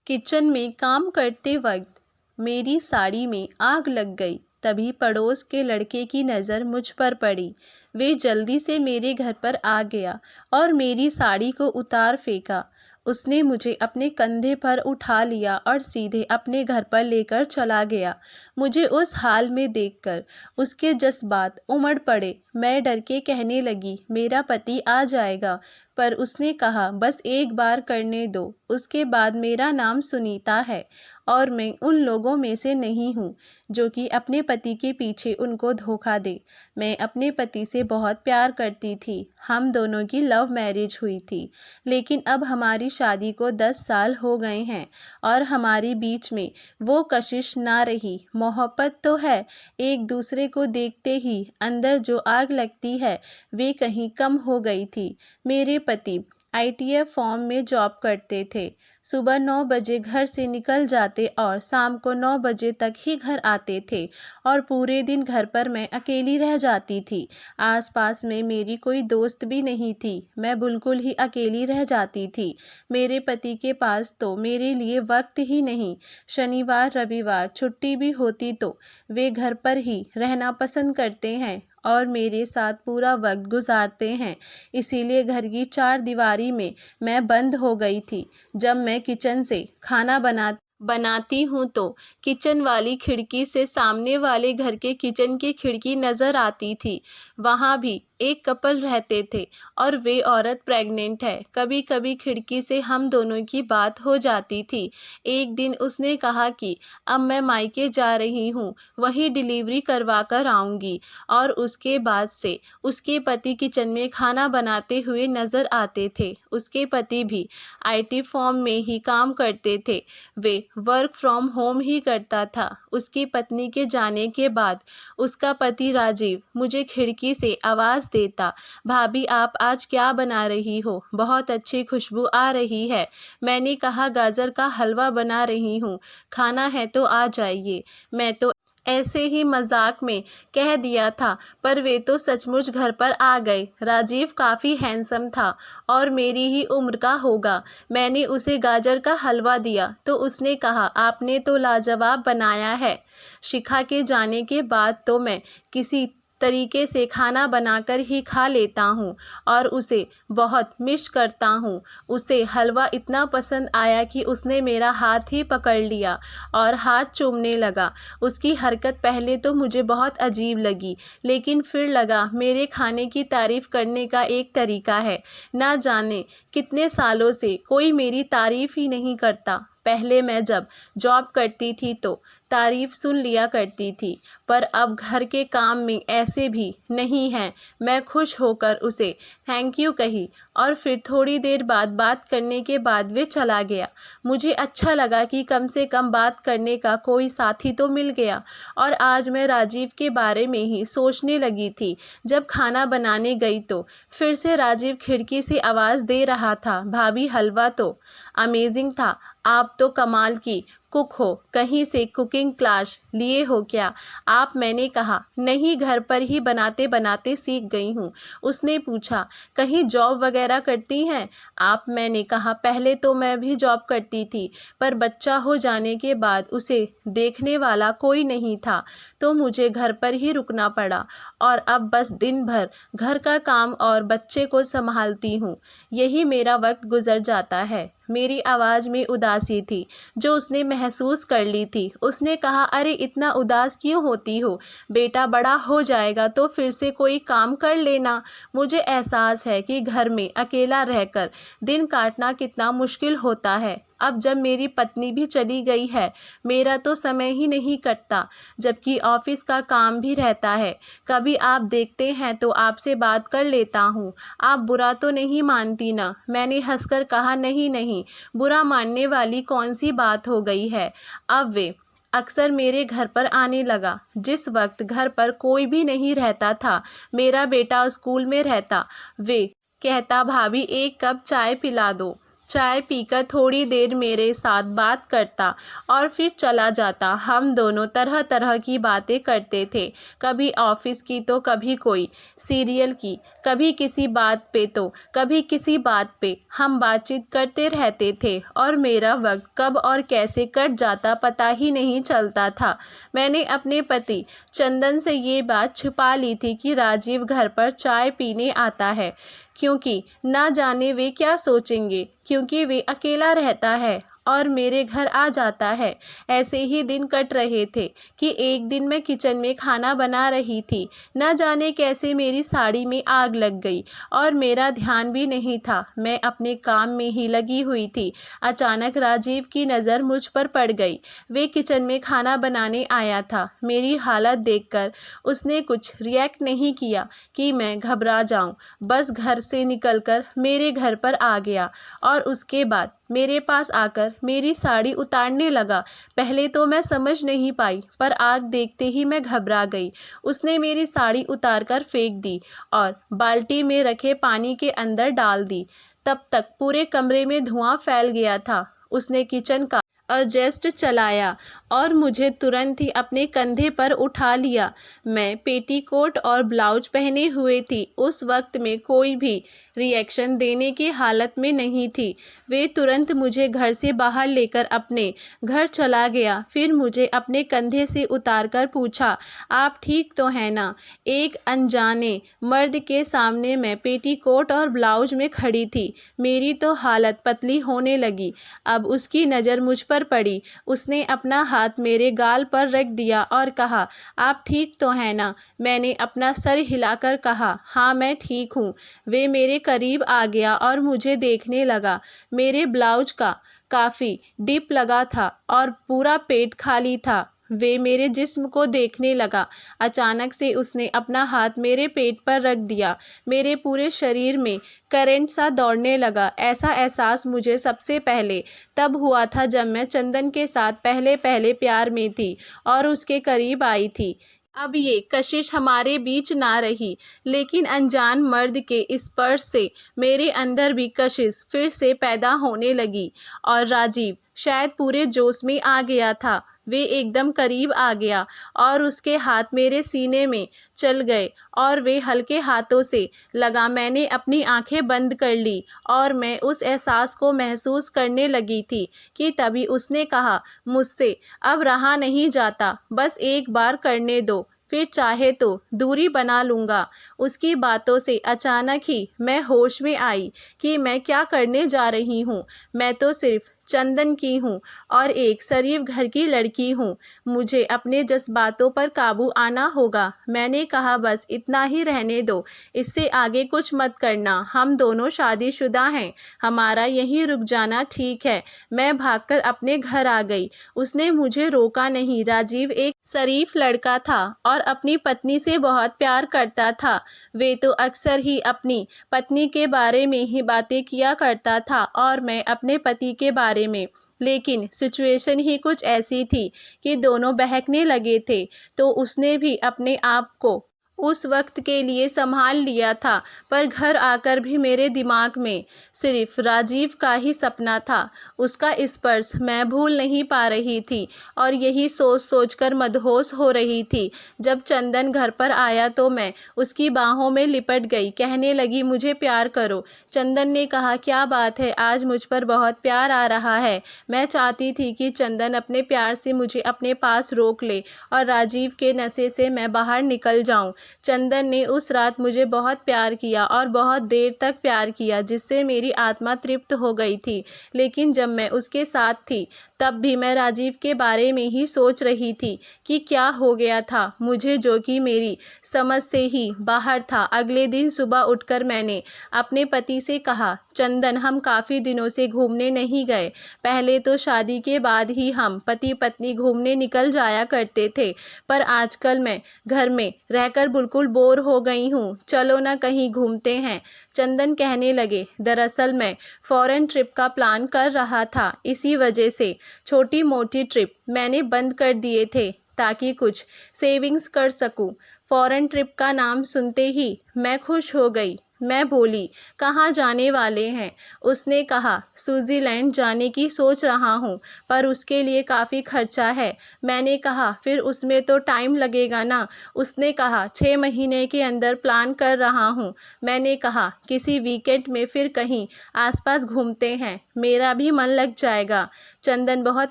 Kitchen में काम करते वक्त मेरी साड़ी में आग लग गई। तभी पड़ोस के लड़के की नज़र मुझ पर पड़ी। वे जल्दी से मेरे घर पर आ गया और मेरी साड़ी को उतार फेंका। उसने मुझे अपने कंधे पर उठा लिया और सीधे अपने घर पर लेकर चला गया। मुझे उस हाल में देखकर उसके जज्बात उमड़ पड़े। मैं डर के कहने लगी, मेरा पति आ जाएगा, पर उसने कहा बस एक बार करने दो। उसके बाद मेरा नाम सुनीता है और मैं उन लोगों में से नहीं हूँ जो कि अपने पति के पीछे उनको धोखा दे। मैं अपने पति से बहुत प्यार करती थी। हम दोनों की लव मैरिज हुई थी, लेकिन अब हमारी शादी को 10 साल हो गए हैं और हमारे बीच में वो कशिश ना रही। मोहब्बत तो है, एक दूसरे को देखते ही अंदर जो आग लगती है वे कहीं कम हो गई थी। मेरे पति आईटीएफ फॉर्म में जॉब करते थे। सुबह 9 बजे घर से निकल जाते और शाम को 9 बजे तक ही घर आते थे और पूरे दिन घर पर मैं अकेली रह जाती थी। आसपास में मेरी कोई दोस्त भी नहीं थी। मैं बिल्कुल ही अकेली रह जाती थी। मेरे पति के पास तो मेरे लिए वक्त ही नहीं। शनिवार रविवार छुट्टी भी होती तो वे घर पर ही रहना पसंद करते हैं और मेरे साथ पूरा वक्त गुजारते हैं। इसीलिए घर की 4 दीवारी में मैं बंद हो गई थी। जब मैं किचन से खाना बनाती हूँ तो किचन वाली खिड़की से सामने वाले घर के किचन की खिड़की नज़र आती थी। वहाँ भी एक कपल रहते थे और वे औरत प्रेग्नेंट है। कभी कभी खिड़की से हम दोनों की बात हो जाती थी। एक दिन उसने कहा कि अब मैं मायके जा रही हूँ, वहीं डिलीवरी करवा कर आऊँगी, और उसके बाद से उसके पति किचन में खाना बनाते हुए नज़र आते थे। उसके पति भी आईटी फर्म में ही काम करते थे। वे वर्क फ्रॉम होम ही करता था। उसकी पत्नी के जाने के बाद उसका पति राजीव मुझे खिड़की से आवाज़ देता, भाभी आप आज क्या बना रही हो? बहुत अच्छी खुशबू आ रही है। मैंने कहा गाजर का हलवा बना रही हूँ, खाना है तो आ जाइए। मैं तो ऐसे ही मजाक में कह दिया था, पर वे तो सचमुच घर पर आ गए। राजीव काफ़ी हैंडसम था और मेरी ही उम्र का होगा। मैंने उसे गाजर का हलवा दिया तो उसने कहा आपने तो लाजवाब बनाया है। शिखा के जाने के बाद तो मैं किसी तरीके से खाना बनाकर ही खा लेता हूँ और उसे बहुत मिस करता हूँ। उसे हलवा इतना पसंद आया कि उसने मेरा हाथ ही पकड़ लिया और हाथ चूमने लगा। उसकी हरकत पहले तो मुझे बहुत अजीब लगी, लेकिन फिर लगा मेरे खाने की तारीफ़ करने का एक तरीका है। ना जाने कितने सालों से कोई मेरी तारीफ़ ही नहीं करता। पहले मैं जब जॉब करती थी तो तारीफ़ सुन लिया करती थी, पर अब घर के काम में ऐसे भी नहीं हैं। मैं खुश होकर उसे थैंक यू कही और फिर थोड़ी देर बाद बात करने के बाद वे चला गया। मुझे अच्छा लगा कि कम से कम बात करने का कोई साथी तो मिल गया और आज मैं राजीव के बारे में ही सोचने लगी थी। जब खाना बनाने गई तो फिर से राजीव खिड़की से आवाज़ दे रहा था, भाभी हलवा तो अमेजिंग था, आप तो कमाल की कुक हो, कहीं से कुकिंग क्लास लिए हो क्या आप? मैंने कहा नहीं, घर पर ही बनाते बनाते सीख गई हूँ। उसने पूछा कहीं जॉब वगैरह करती हैं आप? मैंने कहा पहले तो मैं भी जॉब करती थी, पर बच्चा हो जाने के बाद उसे देखने वाला कोई नहीं था तो मुझे घर पर ही रुकना पड़ा और अब बस दिन भर घर का काम और बच्चे को संभालती हूँ। यही मेरा वक्त गुजर जाता है। मेरी आवाज़ में उदासी थी जो उसने महसूस कर ली थी। उसने कहा अरे इतना उदास क्यों होती हो? बेटा बड़ा हो जाएगा तो फिर से कोई काम कर लेना। मुझे एहसास है कि घर में अकेला रहकर दिन काटना कितना मुश्किल होता है। अब जब मेरी पत्नी भी चली गई है, मेरा तो समय ही नहीं कटता, जबकि ऑफिस का काम भी रहता है। कभी आप देखते हैं तो आपसे बात कर लेता हूँ। आप बुरा तो नहीं मानती ना? मैंने हंसकर कहा नहीं नहीं, बुरा मानने वाली कौन सी बात हो गई है। अब वे अक्सर मेरे घर पर आने लगा। जिस वक्त घर पर कोई भी नहीं रहता था, मेरा बेटा स्कूल में रहता, वे कहता भाभी एक कप चाय पिला दो। चाय पीकर थोड़ी देर मेरे साथ बात करता और फिर चला जाता। हम दोनों तरह तरह की बातें करते थे, कभी ऑफिस की तो कभी कोई सीरियल की, कभी किसी बात पे तो कभी किसी बात पे। हम बातचीत करते रहते थे और मेरा वक्त कब और कैसे कट जाता पता ही नहीं चलता था। मैंने अपने पति चंदन से ये बात छुपा ली थी कि राजीव घर पर चाय पीने आता है, क्योंकि ना जाने वे क्या सोचेंगे, क्योंकि वे अकेला रहता है और मेरे घर आ जाता है। ऐसे ही दिन कट रहे थे कि एक दिन मैं किचन में खाना बना रही थी। न जाने कैसे मेरी साड़ी में आग लग गई और मेरा ध्यान भी नहीं था, मैं अपने काम में ही लगी हुई थी। अचानक राजीव की नज़र मुझ पर पड़ गई। वे किचन में खाना बनाने आया था। मेरी हालत देखकर उसने कुछ रिएक्ट नहीं किया कि मैं घबरा जाऊं, बस घर से निकलकर मेरे घर पर आ गया और उसके बाद मेरे पास आकर मेरी साड़ी उतारने लगा। पहले तो मैं समझ नहीं पाई, पर आग देखते ही मैं घबरा गई। उसने मेरी साड़ी उतारकर फेंक दी और बाल्टी में रखे पानी के अंदर डाल दी। तब तक पूरे कमरे में धुआं फैल गया था। उसने किचन का एडजस्ट चलाया और मुझे तुरंत ही अपने कंधे पर उठा लिया। मैं पेटीकोट और ब्लाउज पहने हुए थी। उस वक्त में कोई भी रिएक्शन देने की हालत में नहीं थी। वे तुरंत मुझे घर से बाहर लेकर अपने घर चला गया। फिर मुझे अपने कंधे से उतारकर पूछा, आप ठीक तो हैं ना? एक अनजाने मर्द के सामने मैं पेटीकोट और ब्लाउज में खड़ी थी। मेरी तो हालत पतली होने लगी। अब उसकी नज़र मुझ पर पड़ी। उसने अपना हाथ मेरे गाल पर रख दिया और कहा, आप ठीक तो हैं ना? मैंने अपना सर हिलाकर कहा, हाँ मैं ठीक हूँ। वे मेरे करीब आ गया और मुझे देखने लगा। मेरे ब्लाउज का काफ़ी डिप लगा था और पूरा पेट खाली था। वे मेरे जिस्म को देखने लगा। अचानक से उसने अपना हाथ मेरे पेट पर रख दिया। मेरे पूरे शरीर में करंट सा दौड़ने लगा। ऐसा एहसास मुझे सबसे पहले तब हुआ था जब मैं चंदन के साथ पहले पहले प्यार में थी और उसके करीब आई थी। अब ये कशिश हमारे बीच ना रही, लेकिन अनजान मर्द के स्पर्श से मेरे अंदर भी कशिश फिर से पैदा होने लगी। और राजीव शायद पूरे जोश में आ गया था। वे एकदम करीब आ गया और उसके हाथ मेरे सीने में चल गए और वे हल्के हाथों से लगा। मैंने अपनी आंखें बंद कर ली और मैं उस एहसास को महसूस करने लगी थी कि तभी उसने कहा, मुझसे अब रहा नहीं जाता, बस एक बार करने दो, फिर चाहे तो दूरी बना लूँगा। उसकी बातों से अचानक ही मैं होश में आई कि मैं क्या करने जा रही हूँ। मैं तो सिर्फ चंदन की हूँ और एक शरीफ घर की लड़की हूँ। मुझे अपने जज्बातों पर काबू आना होगा। मैंने कहा, बस इतना ही रहने दो, इससे आगे कुछ मत करना। हम दोनों शादीशुदा हैं, हमारा यहीं रुक जाना ठीक है। मैं भागकर अपने घर आ गई। उसने मुझे रोका नहीं। राजीव एक शरीफ लड़का था और अपनी पत्नी से बहुत प्यार करता था। वे तो अक्सर ही अपनी पत्नी के बारे में ही बातें किया करता था और मैं अपने पति के बारे में। लेकिन सिचुएशन ही कुछ ऐसी थी कि दोनों बहकने लगे थे, तो उसने भी अपने आप को उस वक्त के लिए संभाल लिया था। पर घर आकर भी मेरे दिमाग में सिर्फ राजीव का ही सपना था। उसका स्पर्श मैं भूल नहीं पा रही थी और यही सोच सोचकर मदहोश हो रही थी। जब चंदन घर पर आया तो मैं उसकी बाहों में लिपट गई। कहने लगी, मुझे प्यार करो। चंदन ने कहा, क्या बात है, आज मुझ पर बहुत प्यार आ रहा है। मैं चाहती थी कि चंदन अपने प्यार से मुझे अपने पास रोक ले और राजीव के नशे से मैं बाहर निकल जाऊं। चंदन ने उस रात मुझे बहुत प्यार किया और बहुत देर तक प्यार किया, जिससे मेरी आत्मा तृप्त हो गई थी। लेकिन जब मैं उसके साथ थी तब भी मैं राजीव के बारे में ही सोच रही थी कि क्या हो गया था मुझे, जो कि मेरी समझ से ही बाहर था। अगले दिन सुबह उठकर मैंने अपने पति से कहा, चंदन, हम काफ़ी दिनों से घूमने नहीं गए। पहले तो शादी के बाद ही हम पति पत्नी घूमने निकल जाया करते थे, पर आजकल मैं घर में रहकर बिल्कुल बोर हो गई हूँ। चलो ना कहीं घूमते हैं। चंदन कहने लगे, दरअसल मैं फॉरेन ट्रिप का प्लान कर रहा था, इसी वजह से छोटी मोटी ट्रिप मैंने बंद कर दिए थे ताकि कुछ सेविंग्स कर सकूं। फॉरेन ट्रिप का नाम सुनते ही मैं खुश हो गई। मैं बोली, कहाँ जाने वाले हैं? उसने कहा, स्विट्ज़रलैंड जाने की सोच रहा हूँ, पर उसके लिए काफ़ी खर्चा है। मैंने कहा, फिर उसमें तो टाइम लगेगा ना? उसने कहा, 6 महीने के अंदर प्लान कर रहा हूँ। मैंने कहा, किसी वीकेंड में फिर कहीं आसपास घूमते हैं, मेरा भी मन लग जाएगा। चंदन बहुत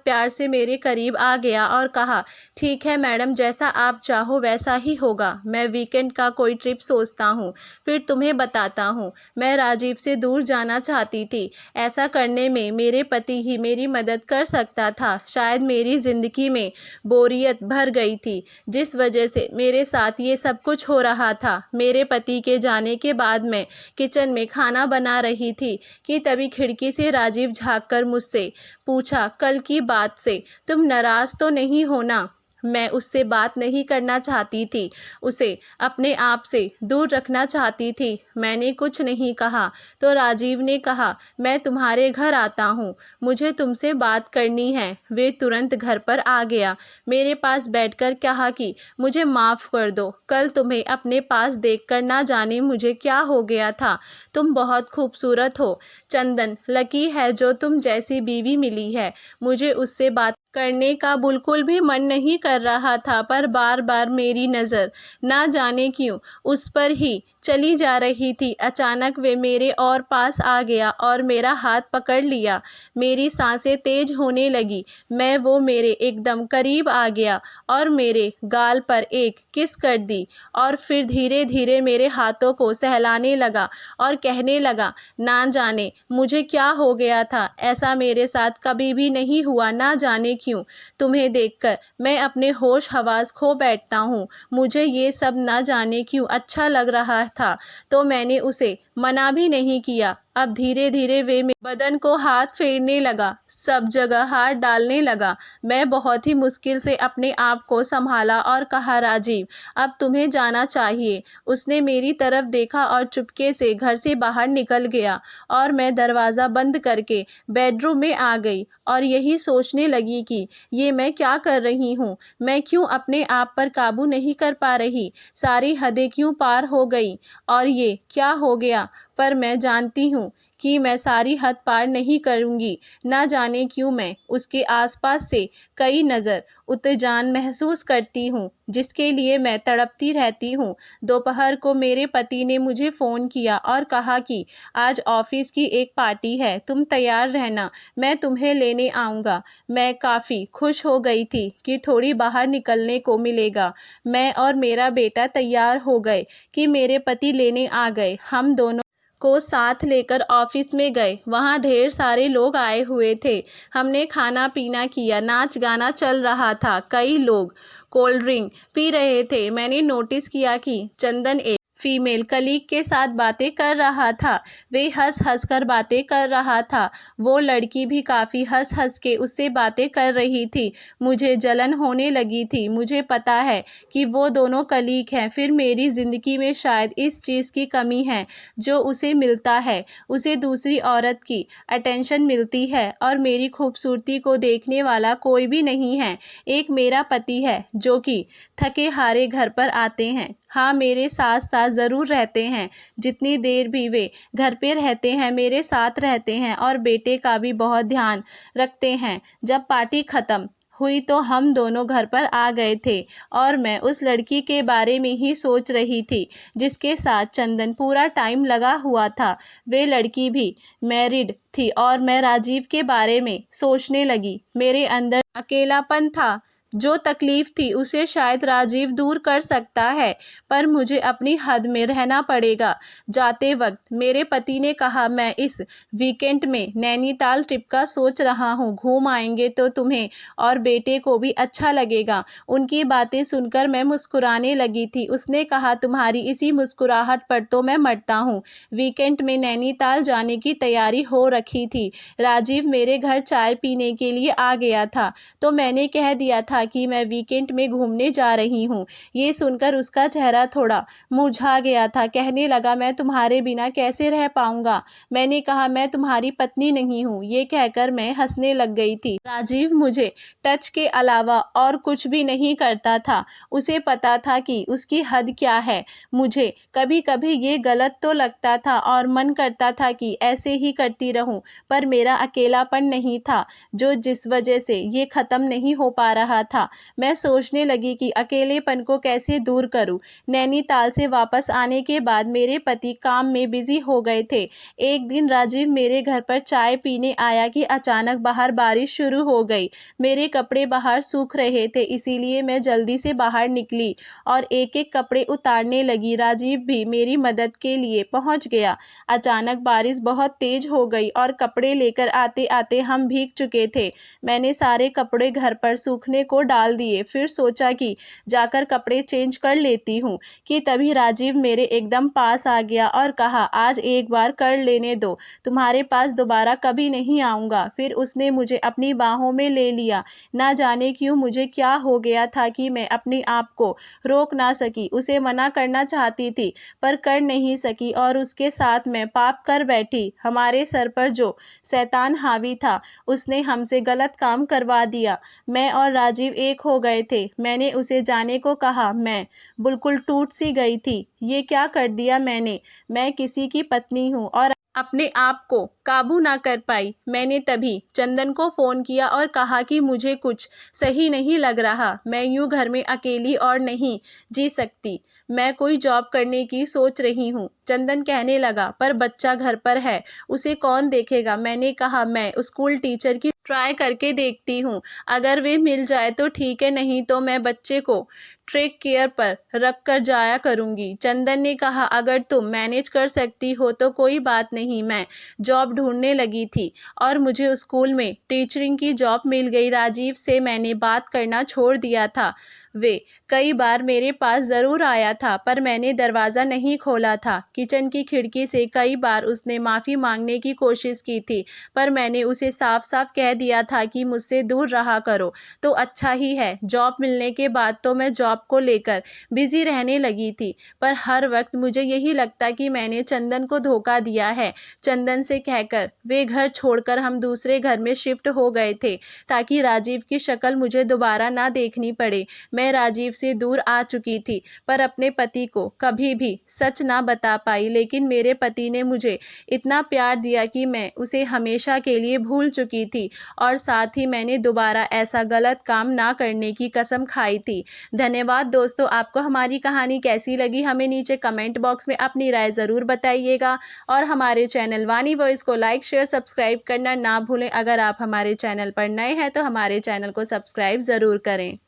प्यार से मेरे करीब आ गया और कहा, ठीक है मैडम, जैसा आप चाहो वैसा ही होगा। मैं वीकेंड का कोई ट्रिप सोचता हूँ, फिर तुम्हें बताता हूँ। मैं राजीव से दूर जाना चाहती थी। ऐसा करने में मेरे पति ही मेरी मदद कर सकता था। शायद मेरी ज़िंदगी में बोरियत भर गई थी, जिस वजह से मेरे साथ ये सब कुछ हो रहा था। मेरे पति के जाने के बाद मैं किचन में खाना बना रही थी कि तभी खिड़की से राजीव झांककर मुझसे पूछा, कल की बात से तुम नाराज़ तो नहीं हो ना? मैं उससे बात नहीं करना चाहती थी, उसे अपने आप से दूर रखना चाहती थी। मैंने कुछ नहीं कहा तो राजीव ने कहा, मैं तुम्हारे घर आता हूँ, मुझे तुमसे बात करनी है। वे तुरंत घर पर आ गया, मेरे पास बैठकर कहा कि मुझे माफ़ कर दो, कल तुम्हें अपने पास देखकर ना जाने मुझे क्या हो गया था। तुम बहुत खूबसूरत हो चंदन, लकी है जो तुम जैसी बीवी मिली है। मुझे उससे बात करने का बिल्कुल भी मन नहीं कर रहा था, पर बार बार मेरी नज़र ना जाने क्यों उस पर ही चली जा रही थी। अचानक वे मेरे और पास आ गया और मेरा हाथ पकड़ लिया। मेरी सांसें तेज होने लगी। वो मेरे एकदम करीब आ गया और मेरे गाल पर एक किस कर दी और फिर धीरे धीरे मेरे हाथों को सहलाने लगा और कहने लगा, ना जाने मुझे क्या हो गया था, ऐसा मेरे साथ कभी भी नहीं हुआ। ना जाने क्यों तुम्हें देखकर मैं अपने होश हवास खो बैठता हूँ। मुझे ये सब ना जाने क्यों अच्छा लग रहा था, तो मैंने उसे मना भी नहीं किया। अब धीरे धीरे वे मेरे बदन को हाथ फेरने लगा, सब जगह हाथ डालने लगा। मैं बहुत ही मुश्किल से अपने आप को संभाला और कहा, राजीव अब तुम्हें जाना चाहिए। उसने मेरी तरफ देखा और चुपके से घर से बाहर निकल गया और मैं दरवाज़ा बंद करके बेडरूम में आ गई और यही सोचने लगी कि ये मैं क्या कर रही हूँ। मैं क्यों अपने आप पर काबू नहीं कर पा रही, सारी हदें क्यों पार हो गई और ये क्या हो गया। पर मैं जानती हूँ कि मैं सारी हद पार नहीं करूँगी। ना जाने क्यों मैं उसके आसपास से कई नज़र उत्तेजन महसूस करती हूँ, जिसके लिए मैं तड़पती रहती हूँ। दोपहर को मेरे पति ने मुझे फ़ोन किया और कहा कि आज ऑफिस की एक पार्टी है, तुम तैयार रहना, मैं तुम्हें लेने आऊँगा। मैं काफ़ी खुश हो गई थी कि थोड़ी बाहर निकलने को मिलेगा। मैं और मेरा बेटा तैयार हो गए कि मेरे पति लेने आ गए। हम दोनों को साथ लेकर ऑफिस में गए। वहाँ ढेर सारे लोग आए हुए थे। हमने खाना पीना किया, नाच गाना चल रहा था। कई लोग कोल्ड ड्रिंक पी रहे थे। मैंने नोटिस किया कि चंदन एक फीमेल कलीग के साथ बातें कर रहा था। वे हंस हंस कर बातें कर रहा था। वो लड़की भी काफ़ी हंस हंस के उससे बातें कर रही थी। मुझे जलन होने लगी थी। मुझे पता है कि वो दोनों कलीग हैं, फिर मेरी ज़िंदगी में शायद इस चीज़ की कमी है जो उसे मिलता है। उसे दूसरी औरत की अटेंशन मिलती है और मेरी खूबसूरती को देखने वाला कोई भी नहीं है। एक मेरा पति है जो कि थके हारे घर पर आते हैं। हाँ, मेरे साथ साथ ज़रूर रहते हैं। जितनी देर भी वे घर पे रहते हैं मेरे साथ रहते हैं और बेटे का भी बहुत ध्यान रखते हैं। जब पार्टी ख़त्म हुई तो हम दोनों घर पर आ गए थे और मैं उस लड़की के बारे में ही सोच रही थी जिसके साथ चंदन पूरा टाइम लगा हुआ था। वे लड़की भी मैरिड थी और मैं राजीव के बारे में सोचने लगी। मेरे अंदर अकेलापन था। जो तकलीफ़ थी उसे शायद राजीव दूर कर सकता है, पर मुझे अपनी हद में रहना पड़ेगा। जाते वक्त मेरे पति ने कहा, मैं इस वीकेंड में नैनीताल ट्रिप का सोच रहा हूँ, घूम आएंगे तो तुम्हें और बेटे को भी अच्छा लगेगा। उनकी बातें सुनकर मैं मुस्कुराने लगी थी। उसने कहा, तुम्हारी इसी मुस्कुराहट पर तो मैं मरता हूँ। वीकेंड में नैनीताल जाने की तैयारी हो रखी थी। राजीव मेरे घर चाय पीने के लिए आ गया था, तो मैंने कह दिया था था कि मैं वीकेंड में घूमने जा रही हूँ। ये सुनकर उसका चेहरा थोड़ा मुरझा गया था। कहने लगा, मैं तुम्हारे बिना कैसे रह पाऊंगा। मैंने कहा, मैं तुम्हारी पत्नी नहीं हूँ। ये कहकर मैं हंसने लग गई थी। राजीव मुझे टच के अलावा और कुछ भी नहीं करता था। उसे पता था कि उसकी हद क्या है। मुझे कभी कभी ये गलत तो लगता था और मन करता था कि ऐसे ही करती रहूं, पर मेरा अकेलापन नहीं था जो जिस वजह से ये ख़त्म नहीं हो पा रहा था। मैं सोचने लगी कि अकेलेपन को कैसे दूर करूं। नैनीताल से वापस आने के बाद मेरे पति काम में बिजी हो गए थे। एक दिन राजीव मेरे घर पर चाय पीने आया कि अचानक बाहर बारिश शुरू हो गई। मेरे कपड़े बाहर सूख रहे थे, इसीलिए मैं जल्दी से बाहर निकली और एक एक कपड़े उतारने लगी। राजीव भी मेरी मदद के लिए पहुंच गया। अचानक बारिश बहुत तेज हो गई और कपड़े लेकर आते आते हम भीग चुके थे। मैंने सारे कपड़े घर पर सूखने को डाल दिए, फिर सोचा कि जाकर कपड़े चेंज कर लेती हूँ कि तभी राजीव मेरे एकदम पास आ गया और कहा, आज एक बार कर लेने दो, तुम्हारे पास दोबारा कभी नहीं आऊँगा। फिर उसने मुझे अपनी बाहों में ले लिया। ना जाने क्यों मुझे क्या हो गया था कि मैं अपने आप को रोक ना सकी। उसे मना करना चाहती थी पर कर नहीं सकी और उसके साथ मैं पाप कर बैठी। हमारे सर पर जो शैतान हावी था उसने हमसे गलत काम करवा दिया। मैं और राजीव एक हो गए थे। मैंने उसे जाने को कहा। मैं बिल्कुल टूट सी गई थी। ये क्या कर दिया मैंने। मैं किसी की पत्नी हूँ और अपने आप को काबू ना कर पाई। मैंने तभी चंदन को फ़ोन किया और कहा कि मुझे कुछ सही नहीं लग रहा। मैं यूँ घर में अकेली और नहीं जी सकती। मैं कोई जॉब करने की सोच रही हूँ। चंदन कहने लगा, पर बच्चा घर पर है, उसे कौन देखेगा। मैंने कहा, मैं स्कूल टीचर की ट्राई करके देखती हूँ। अगर वे मिल जाए तो ठीक है, नहीं तो मैं बच्चे को टेक केयर पर रख कर जाया करूँगी। चंदन ने कहा, अगर तुम मैनेज कर सकती हो तो कोई बात नहीं। मैं जॉब ढूंढने लगी थी और मुझे स्कूल में टीचरिंग की जॉब मिल गई। राजीव से मैंने बात करना छोड़ दिया था। वे कई बार मेरे पास ज़रूर आया था पर मैंने दरवाज़ा नहीं खोला था। किचन की खिड़की से कई बार उसने माफ़ी मांगने की कोशिश की थी पर मैंने उसे साफ साफ कह दिया था कि मुझसे दूर रहा करो तो अच्छा ही है। जॉब मिलने के बाद तो मैं जॉब को लेकर बिजी रहने लगी थी पर हर वक्त मुझे यही लगता कि मैंने चंदन को धोखा दिया है। चंदन से कहकर वे घर छोड़कर हम दूसरे घर में शिफ्ट हो गए थे ताकि राजीव की शक्ल मुझे दोबारा ना देखनी पड़े। मैं राजीव से दूर आ चुकी थी पर अपने पति को कभी भी सच ना बता पाई, लेकिन मेरे पति ने मुझे इतना प्यार दिया कि मैं उसे हमेशा के लिए भूल चुकी थी और साथ ही मैंने दोबारा ऐसा गलत काम ना करने की कसम खाई थी। धन्यवाद दोस्तों, आपको हमारी कहानी कैसी लगी हमें नीचे कमेंट बॉक्स में अपनी राय ज़रूर बताइएगा और हमारे चैनल वानी वॉइस को लाइक शेयर सब्सक्राइब करना ना भूलें। अगर आप हमारे चैनल पर नए हैं तो हमारे चैनल को सब्सक्राइब ज़रूर करें।